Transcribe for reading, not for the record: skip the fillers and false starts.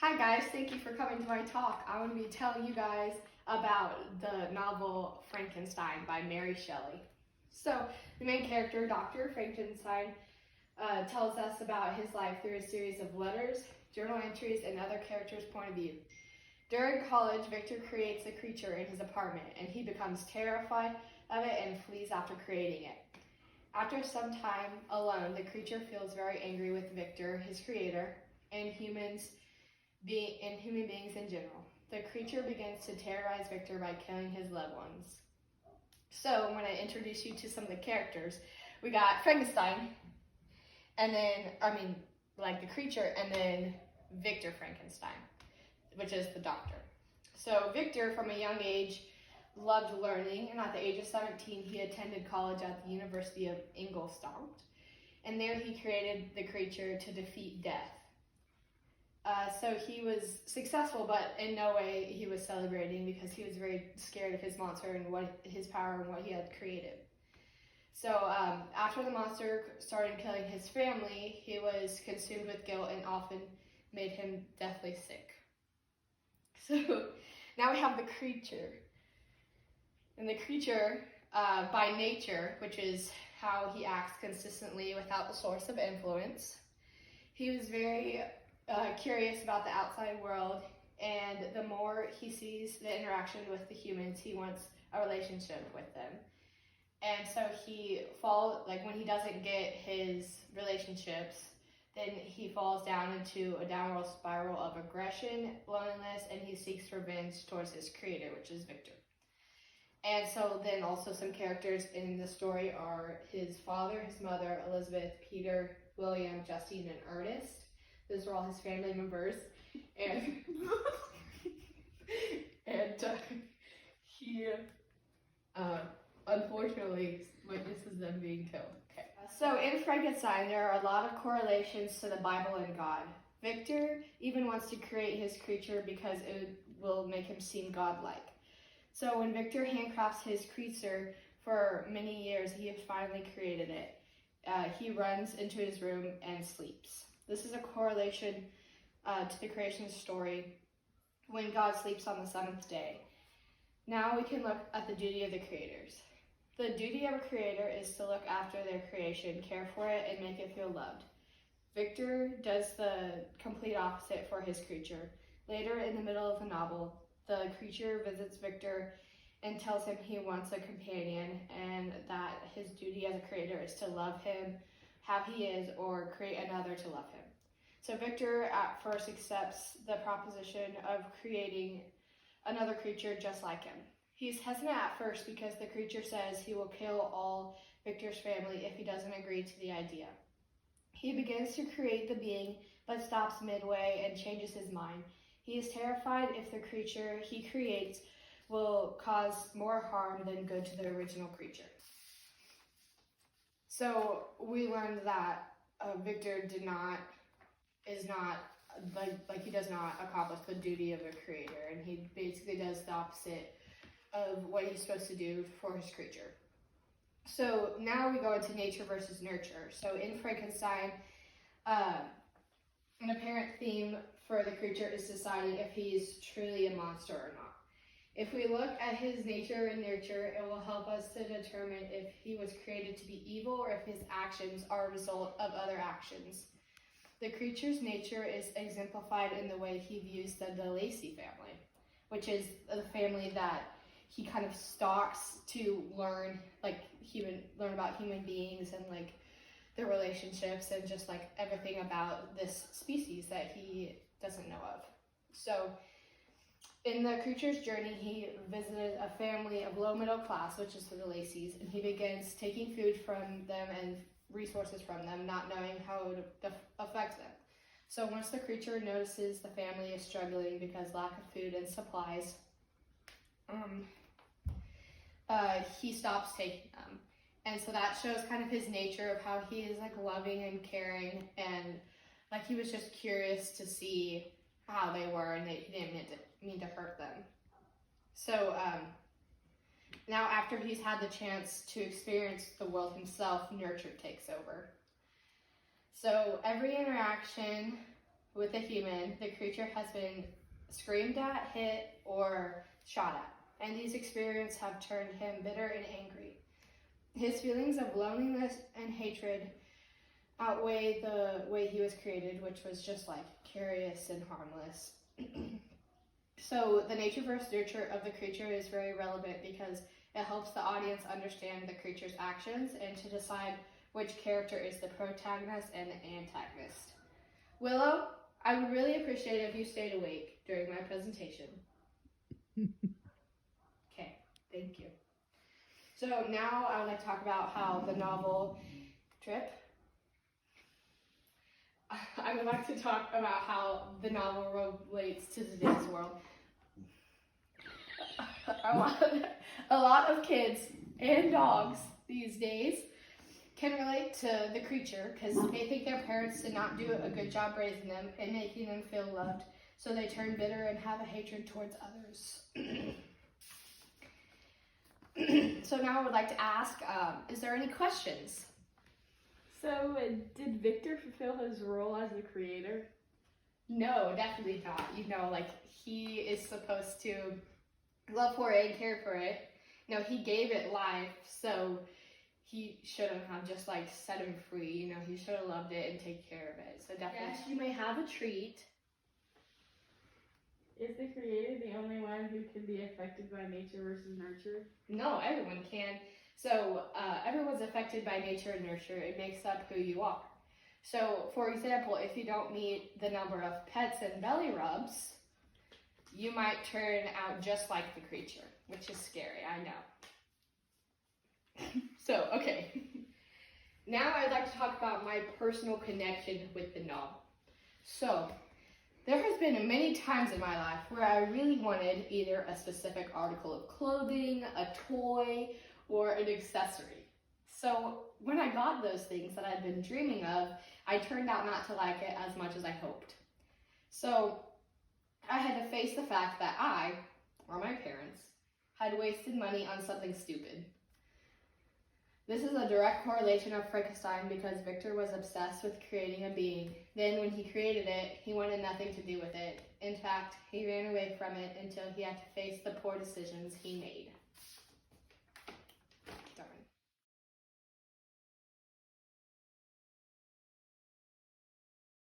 Hi guys, thank you for coming to my talk. I want to be telling you guys about the novel Frankenstein by Mary Shelley. So, the main character, Dr. Frankenstein, tells us about his life through a series of letters, journal entries, and other characters' point of view. During college, Victor creates a creature in his apartment, and he becomes terrified of it and flees after creating it. After some time alone, the creature feels very angry with Victor, his creator, and human beings in general. The creature begins to terrorize Victor by killing his loved ones. So I'm going to introduce you to some of the characters. We got Frankenstein, and then, the creature, and then Victor Frankenstein, which is the doctor. So Victor, from a young age, loved learning, and at the age of 17, he attended college at the University of Ingolstadt, and there he created the creature to defeat death. So he was successful, but in no way he was celebrating because he was very scared of his monster and his power and what he had created. So after the monster started killing his family, he was consumed with guilt and often made him deathly sick. So now we have the creature. And the creature, by nature, which is how he acts consistently without the source of influence, he was very curious about the outside world, and the more he sees the interaction with the humans, he wants a relationship with them. And so when he doesn't get his relationships, then he falls down into a downward spiral of aggression, loneliness, and he seeks revenge towards his creator, which is Victor. And so then also some characters in the story are his father, his mother, Elizabeth, Peter, William, Justine, and Ernest. Those are all his family members, and he unfortunately witnesses them being killed. Okay. So in Frankenstein, there are a lot of correlations to the Bible and God. Victor even wants to create his creature because it will make him seem godlike. So when Victor handcrafts his creature for many years, he has finally created it. He runs into his room and sleeps. This is a correlation to the creation story when God sleeps on the seventh day. Now we can look at the duty of the creators. The duty of a creator is to look after their creation, care for it, and make it feel loved. Victor does the complete opposite for his creature. Later in the middle of the novel, the creature visits Victor and tells him he wants a companion and that his duty as a creator is to love him how he is or create another to love him. So Victor at first accepts the proposition of creating another creature just like him. He's hesitant at first because the creature says he will kill all Victor's family if he doesn't agree to the idea. He begins to create the being but stops midway and changes his mind. He is terrified if the creature he creates will cause more harm than good to the original creature. So we learned that Victor he does not accomplish the duty of a creator, and he basically does the opposite of what he's supposed to do for his creature. So now we go into nature versus nurture. So in Frankenstein, an apparent theme for the creature is deciding if he's truly a monster or not. If we look at his nature and nurture, it will help us to determine if he was created to be evil or if his actions are a result of other actions. The creature's nature is exemplified in the way he views the De Lacy family, which is the family that he kind of stalks to learn about human beings and their relationships and just everything about this species that he doesn't know of. So in the creature's journey, he visited a family of low middle class, which is the De Lacys, and he begins taking food from them and resources from them, not knowing how it would affect them. So once the creature notices the family is struggling because lack of food and supplies, he stops taking them. And so that shows kind of his nature of how he is loving and caring, and he was just curious to see how they were, and he didn't mean to hurt them. So now after he's had the chance to experience the world himself, nurture takes over. So every interaction with a human, the creature has been screamed at, hit, or shot at, and these experiences have turned him bitter and angry. His feelings of loneliness and hatred outweigh the way he was created, which was just like curious and harmless. So the nature versus nurture of the creature is very relevant because it helps the audience understand the creature's actions and to decide which character is the protagonist and the antagonist. Willow, I would really appreciate it if you stayed awake during my presentation. Okay, thank you. So now I would like to talk about how the novel Trip. I would like to talk about how the novel relates to today's world. A lot of kids and dogs these days can relate to the creature because they think their parents did not do a good job raising them and making them feel loved, so they turn bitter and have a hatred towards others. So now I would like to ask, is there any questions? So, did Victor fulfill his role as the creator? No, definitely not. You know, like, he is supposed to love for it and care for it. You know, he gave it life, so he shouldn't have just, like, set him free. You know, he should have loved it and taken care of it. So definitely, Yes. you may have a treat. Is the creator the only one who can be affected by nature versus nurture? No, everyone can. So everyone's affected by nature and nurture. It makes up who you are. So, for example, if you don't meet the number of pets and belly rubs, you might turn out just like the creature, which is scary, I know. So, okay. Now I'd like to talk about my personal connection with the novel. So, there has been many times in my life where I really wanted either a specific article of clothing, a toy, or an accessory. So when I got those things that I'd been dreaming of, I turned out not to like it as much as I hoped. So I had to face the fact that I, or my parents, had wasted money on something stupid. This is a direct correlation of Frankenstein because Victor was obsessed with creating a being. Then when he created it, he wanted nothing to do with it. In fact, he ran away from it until he had to face the poor decisions he made.